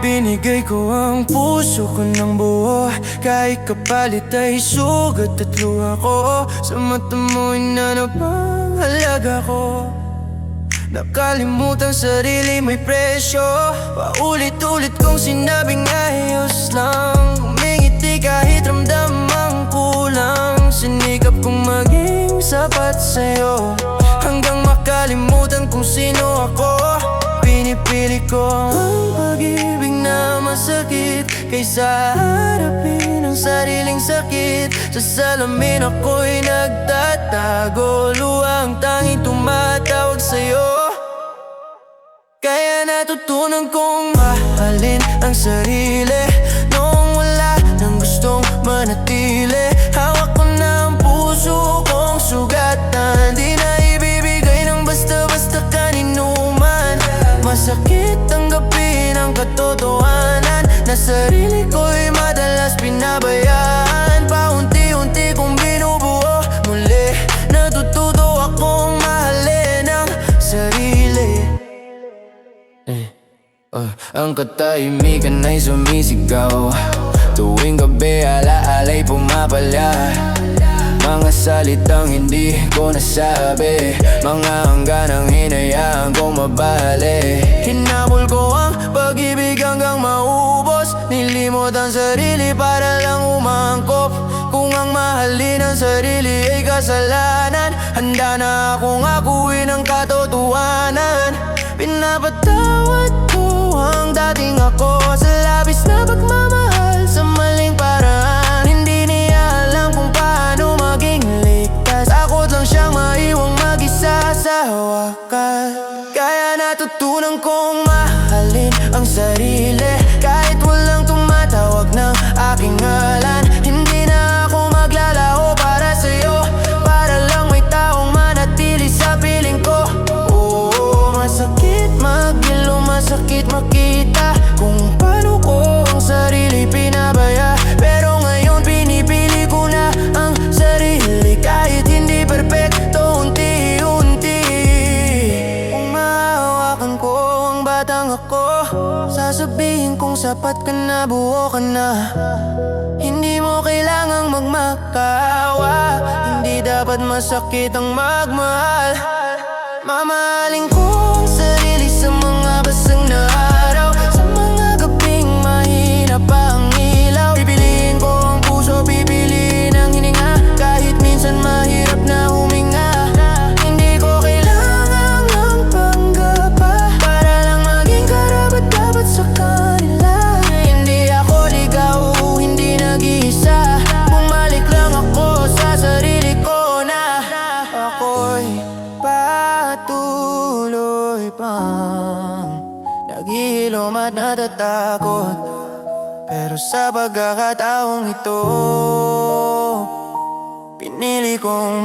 Ibinigay ko ang puso ko ng buo, kahit kapalit ay sugat at luha ko. Sa mata mo'y nanabang halaga ko. Nakalimutan sarili may presyo. Paulit-ulit kong sinabing ayos lang. Humingiti kahit ramdam ang kulang. Sinikap kong maging sapat sa'yo, hanggang makalimutan kung sino ako. Pinipili ko ang pag-ibig na masakit kaysa harapin ang sariling sakit. Sa salamin ako'y nagtatago, luhang tanging tumatawag sa'yo. Kaya natutunan kong mahalin ang sarili noong wala nang gustong manatili. Hawak ko na ang puso kong sugatan, di na ibibigay ng basta-basta kanino man. Masakit tanggapin ang katotohanan na sarili ko'y madalas pinabayaan. Paunti-unti kong binubuo muli, natututo akong mahalin ang sarili. Ang katahimikan ay sumisigaw, tuwing gabi alaala'y pumapalya. Mga salitang hindi ko nasabi, mga hangganang hinayaan kong mabali. Hinabol ko ang pag-ibig hanggang maubos, nilimot ang sarili para lang umangkop. Kung ang mahalin ang sarili ay kasalanan, handa na akong akuin ang katotohanan. Pinapatawad ko ang dating ako sa labis na pagmamahal sa maling paraan. Hindi niya alam kung paano maging ligtas, takot lang siyang maiwang mag-isa sa wakas. Kaya natutunan kong mahalin ang sarili kahit walang tumatawag ng aking ngalan. Hindi na ako maglalaho para sa'yo, para lang may taong manatili sa piling ko. Masakit magilo, masakit makita kung paano ko ang sarili pinabaya. Pero ngayon pinipili ko na ang sarili kahit hindi perpekto, unti-unti. Kung mahawakan ko ang batang ako, sasabihin kong sapat ka na, buo ka na. Hindi mo kailangang magmakawa, hindi dapat masakit ang magmahal. Mamahalin ko ang sarili sa mga basang na araw, sa mga gabing mahina pa ang ilaw. Pipiliin ko ang puso, pipiliin ang hininga, kahit minsan mahirap na huminga. Hindi ko kailangan ng panggap para lang maging karapat-dapat sa kanila. Hindi ako ligaw, hindi nag-iisa, bumalik lang ako sa sarili ko na ako'y patuloy pang naghihilom at natatakot. Pero sa pagkakataong ito, pinili kong